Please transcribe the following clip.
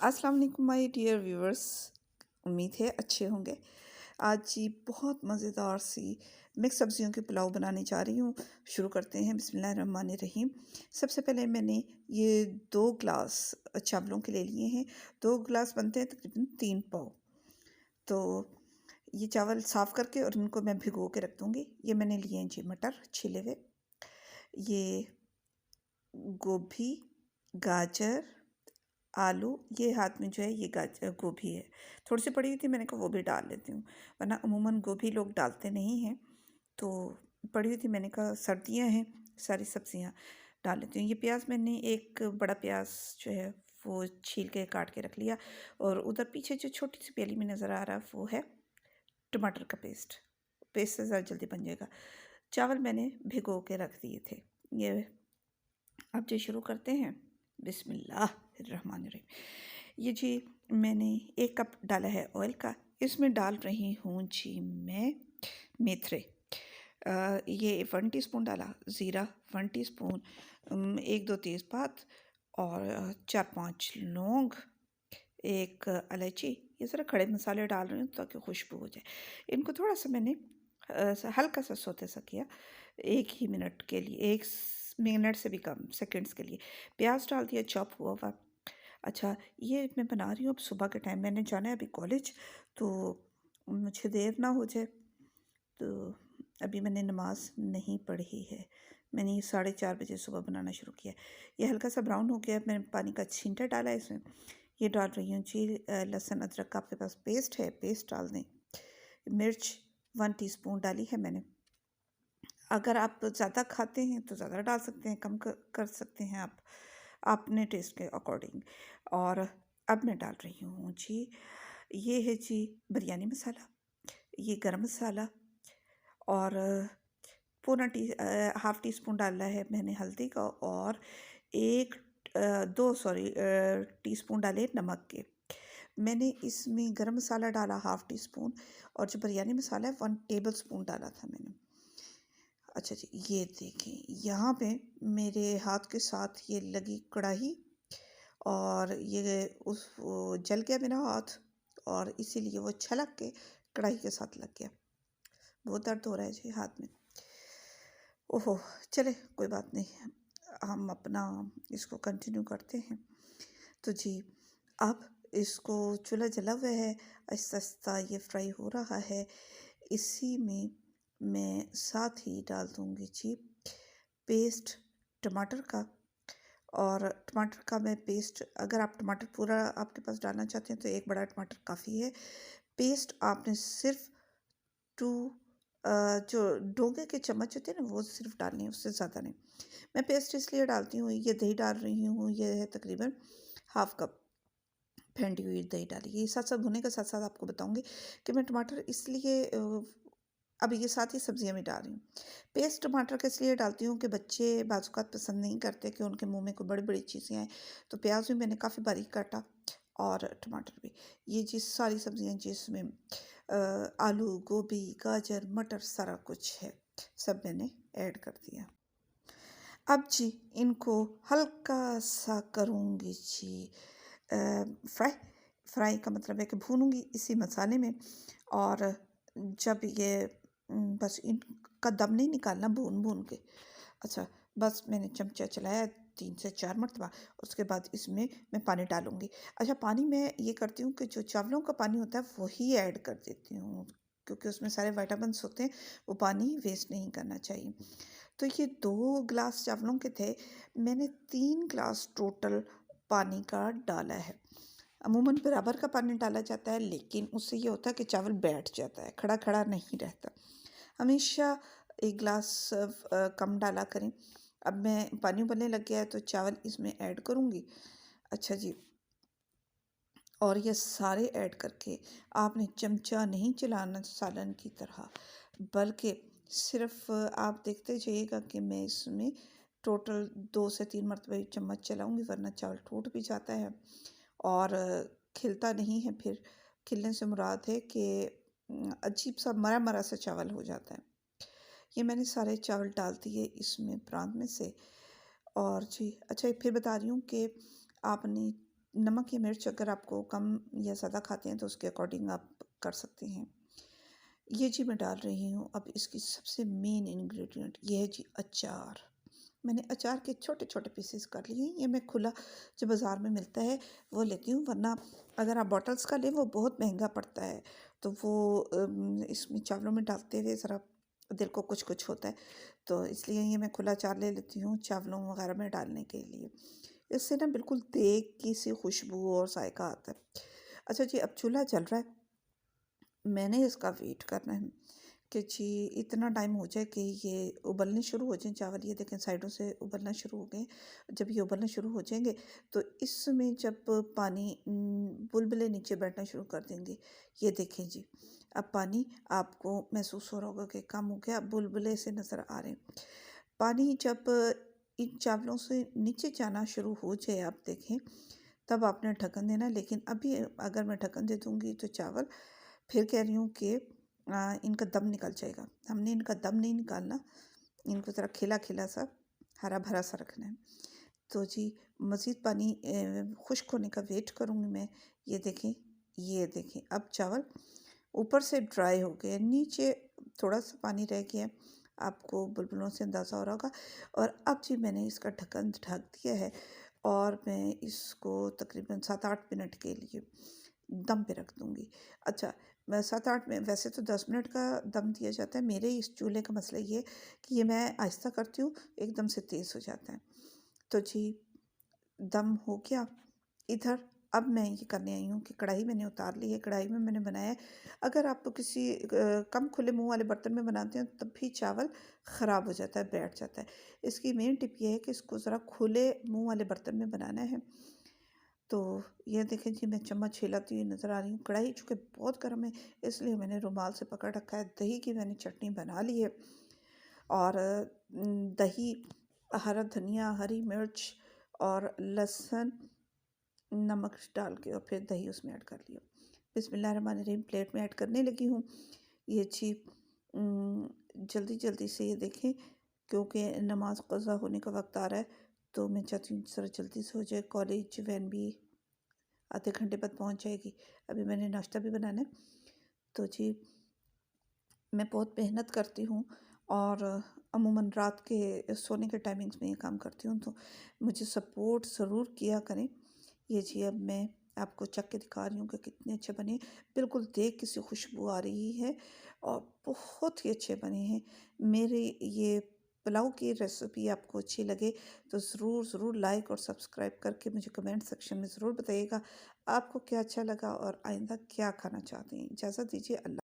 अस्सलाम वालेकुम my dear viewers. उम्मीद है अच्छे होंगे। आज जी बहुत मज़ेदार सी मिक्स सब्जियों के पुलाव बनाने जा रही हूँ। शुरू करते हैं। बिस्मिल्लाहिर्रहमानिर्रहीम। सबसे पहले मैंने ये 2 ग्लास चावलों के ले लिए हैं। 2 ग्लास बनते हैं तकरीबन 3 पाव। तो ये चावल साफ़ करके और इनको मैं भिगो के रख दूँगी। ये मैंने लिए हैं जी मटर छिले हुए, ये गोभी, गाजर, आलू, ये हाथ में जो है ये गोभी है। थोड़ी सी पड़ी हुई थी, मैंने कहा वो भी डाल लेती हूँ, वरना अमूमन गोभी लोग डालते नहीं हैं। तो पड़ी हुई थी, मैंने कहा सर्दियाँ हैं, सारी सब्जियाँ डाल लेती हूँ। ये प्याज मैंने एक बड़ा प्याज जो है वो छील के काट के रख लिया। और उधर पीछे जो छोटी सी प्याली में नज़र आ रहा है वो है टमाटर का पेस्ट। पेस्ट से ज़्यादा जल्दी बन जाएगा। चावल मैंने भिगो के रख दिए थे। ये अब जो शुरू करते हैं। बिस्मिल्लाहिर्रहमानिर्रहीम। ये जी मैंने 1 कप डाला है ऑयल का। इसमें डाल रही हूँ जी मैं मेथरे। ये 1 टीस्पून डाला ज़ीरा, 1 टीस्पून, 1-2 तेज़पात और 4-5 लौंग, 1 इलायची। ये ज़रा खड़े मसाले डाल रही हूँ ताकि खुशबू हो जाए। इनको थोड़ा सा मैंने हल्का सा सौते सा किया, 1 ही मिनट के लिए, 1 मिनट से भी कम सेकंड्स के लिए। प्याज डाल दिया चॉप हुआ हुआ। अच्छा, ये मैं बना रही हूँ अब सुबह के टाइम, मैंने जाना है अभी कॉलेज, तो मुझे देर ना हो जाए। तो अभी मैंने नमाज नहीं पढ़ी है। मैंने ये 4:30 बजे सुबह बनाना शुरू किया। ये हल्का सा ब्राउन हो गया, मैंने पानी का छींटा डाला है इसमें। ये डाल रही हूँ जी लहसुन अदरक का आपके पास पेस्ट है, पेस्ट डाल दें। मिर्च 1 टीस्पून डाली है मैंने। अगर आप ज़्यादा खाते हैं तो ज़्यादा डाल सकते हैं, कम कर सकते हैं आप अपने टेस्ट के अकॉर्डिंग। और अब मैं डाल रही हूँ जी, ये है जी बिरयानी मसाला, ये गरम मसाला, और हाफ़ टी स्पून डाला है मैंने हल्दी का, और 2 टीस्पून डाले नमक के। मैंने इसमें गरम मसाला डाला हाफ़ टी स्पून, और जो बिरयानी मसाला है 1 टेबल स्पून डाला था मैंने। अच्छा जी, ये देखें यहाँ पे मेरे हाथ के साथ ये लगी कढ़ाई, और ये वो जल गया मेरा हाथ, और इसीलिए वो छलक के कढ़ाई के साथ लग गया। बहुत दर्द हो रहा है जी हाथ में। ओहो, चले कोई बात नहीं, हम अपना इसको कंटिन्यू करते हैं। तो जी अब इसको चूल्हा जला हुआ है, आहिस्ता आहिस्ता ये फ्राई हो रहा है। इसी में मैं साथ ही डाल दूँगी जी पेस्ट टमाटर का। और टमाटर का मैं पेस्ट, अगर आप टमाटर पूरा आपके पास डालना चाहते हैं तो 1 बड़ा टमाटर काफ़ी है। पेस्ट आपने सिर्फ 2 जो डोंगे के चम्मच होते हैं ना, वो सिर्फ डालनी है, उससे ज़्यादा नहीं। मैं पेस्ट इसलिए डालती हूँ, ये दही डाल रही हूँ, ये है तकरीबन हाफ़ कप फेंटी हुई दही डाली। ये साथ-साथ भुनने के साथ-साथ आपको बताऊँगी कि मैं टमाटर इसलिए अब ये साथ ही सब्जियाँ में डाल रही हूँ। पेस्ट टमाटर का इसलिए डालती हूँ कि बच्चे बाज़-औक़ात पसंद नहीं करते कि उनके मुँह में कोई बड़ी-बड़ी चीज़ें आएँ। तो प्याज़ भी मैंने काफ़ी बारीक काटा, और टमाटर भी। ये जी सारी सब्जियाँ जिसमें आलू, गोभी, गाजर, मटर सारा कुछ है, सब मैंने ऐड कर दिया। अब जी इनको हल्का-सा करूँगी जी फ्राई। फ्राई का मतलब है कि भूनूँगी इसी मसाले में। और जब ये बस इनका दम नहीं निकालना भून-भून के। अच्छा, बस मैंने चमचा चलाया 3 से 4 मरतबा, उसके बाद इसमें मैं पानी डालूँगी। अच्छा, पानी मैं ये करती हूँ कि जो चावलों का पानी होता है वही ऐड कर देती हूँ, क्योंकि उसमें सारे विटामिन्स होते हैं, वो पानी वेस्ट नहीं करना चाहिए। तो ये 2 ग्लास चावलों के थे, मैंने 3 ग्लास टोटल पानी का डाला है। अमूमन बराबर का पानी डाला जाता है, लेकिन उससे ये होता है कि चावल बैठ जाता है, खड़ा-खड़ा नहीं रहता। हमेशा 1 ग्लास कम डाला करें। अब मैं पानी उबलने लग गया है तो चावल इसमें ऐड करूँगी। अच्छा जी, और ये सारे ऐड करके आपने चमचा नहीं चलाना सालन की तरह, बल्कि सिर्फ आप देखते जाइएगा कि मैं इसमें टोटल 2 से 3 मरतबे चम्मच चलाऊँगी, वरना चावल टूट भी जाता है और खिलता नहीं है। फिर खिलने से मुराद है कि अजीब-सा मरा-मरा सा चावल हो जाता है। ये मैंने सारे चावल डाल दिए इसमें प्रांत में से। और जी अच्छा, फिर बता रही हूँ कि आपने नमक या मिर्च अगर आपको कम या ज़्यादा खाते हैं तो उसके अकॉर्डिंग आप कर सकते हैं। ये जी मैं डाल रही हूँ। अब इसकी सबसे मेन इंग्रेडिएंट ये है जी अचार। मैंने अचार के छोटे छोटे पीसेस कर लिए हैं। ये मैं खुला जो बाज़ार में मिलता है वो लेती हूँ, वरना अगर आप बॉटल्स का लें वो बहुत महंगा पड़ता है। तो वो इसमें चावलों में डालते हुए ज़रा दिल को कुछ कुछ होता है, तो इसलिए ये मैं खुला अचार ले लेती हूँ चावलों वगैरह में डालने के लिए। इससे ना बिल्कुल देग की सी खुशबू और जायका आता है। अच्छा जी, अब चूल्हा जल रहा है, मैंने इसका वेट करना है कि जी इतना टाइम हो जाए कि ये उबलने शुरू हो जाएँ चावल। ये देखें साइडों से उबलना शुरू हो गए। जब ये उबलना शुरू हो जाएंगे तो इसमें जब पानी बुलबुले नीचे बैठना शुरू कर देंगे, ये देखें जी अब पानी आपको महसूस हो रहा होगा कि कम हो गया, बुलबुले से नज़र आ रहे हैं। पानी जब इन चावलों से नीचे जाना शुरू हो जाए आप देखें, तब आपने ढक्कन देना है। लेकिन अभी अगर मैं ढक्कन दे दूँगी तो चावल, फिर कह रही हूँ कि इनका दम निकल जाएगा। हमने इनका दम नहीं निकालना, इनको ज़रा खिला-खिला सा, हरा-भरा सा रखना है। तो जी मज़ीद पानी खुश्क होने का वेट करूँगी मैं। ये देखें अब चावल ऊपर से ड्राई हो गए, नीचे थोड़ा-सा पानी रह गया है, आपको बुलबुलों से अंदाज़ा हो रहा होगा। और अब जी मैंने इसका ढक्कन ढक दिया है और मैं इसको तकरीबन 7-8 मिनट के लिए दम पे रख दूँगी। अच्छा, मैं 7-8 में वैसे तो 10 मिनट का दम दिया जाता है। मेरे इस चूल्हे का मसला ये है कि ये मैं आहिस्ता करती हूँ, एकदम से तेज़ हो जाता है। तो जी दम हो गया इधर। अब मैं ये करने आई हूँ कि कढ़ाई मैंने उतार ली है, कढ़ाई में मैंने बनाया है। अगर आप तो किसी कम खुले मुंह वाले बर्तन में बनाते हैं तब भी चावल ख़राब हो जाता है, बैठ जाता है। इसकी मेन टिप ये है कि इसको ज़रा खुले मुंह वाले बर्तन में बनाना है। तो ये देखें जी मैं चम्मच हिलाती हुई नज़र आ रही हूँ। कढ़ाई चूँकि बहुत गर्म है इसलिए मैंने रुमाल से पकड़ रखा है। दही की मैंने चटनी बना ली है और दही, हरा धनिया, हरी मिर्च और लहसुन, नमक डाल के और फिर दही उसमें ऐड कर लिया। बिस्मिल्लाहिर्रहमानिर्रहीम प्लेट में ऐड करने लगी हूँ। ये जी जल्दी जल्दी से ये देखें, क्योंकि नमाज क़ज़ा होने का वक्त आ रहा है तो मैं चाहती हूँ ज़रा जल्दी से हो जाए। कॉलेज वैन भी आधे घंटे बाद पहुँच जाएगी। अभी मैंने नाश्ता भी बनाना है। तो जी मैं बहुत मेहनत करती हूँ और अमूमन रात के सोने के टाइमिंग्स में ये काम करती हूँ, तो मुझे सपोर्ट ज़रूर किया करें। ये जी अब मैं आपको चख के दिखा रही हूँ कि कितने अच्छे बने। बिल्कुल देख के सी खुशबू आ रही है और बहुत ही अच्छे बने हैं। मेरे ये पुलाव की रेसिपी आपको अच्छी लगे तो ज़रूर ज़रूर लाइक और सब्सक्राइब करके मुझे कमेंट सेक्शन में ज़रूर बताइएगा आपको क्या अच्छा लगा और आइंदा क्या खाना चाहते हैं। इजाज़त दीजिए। अल्लाह।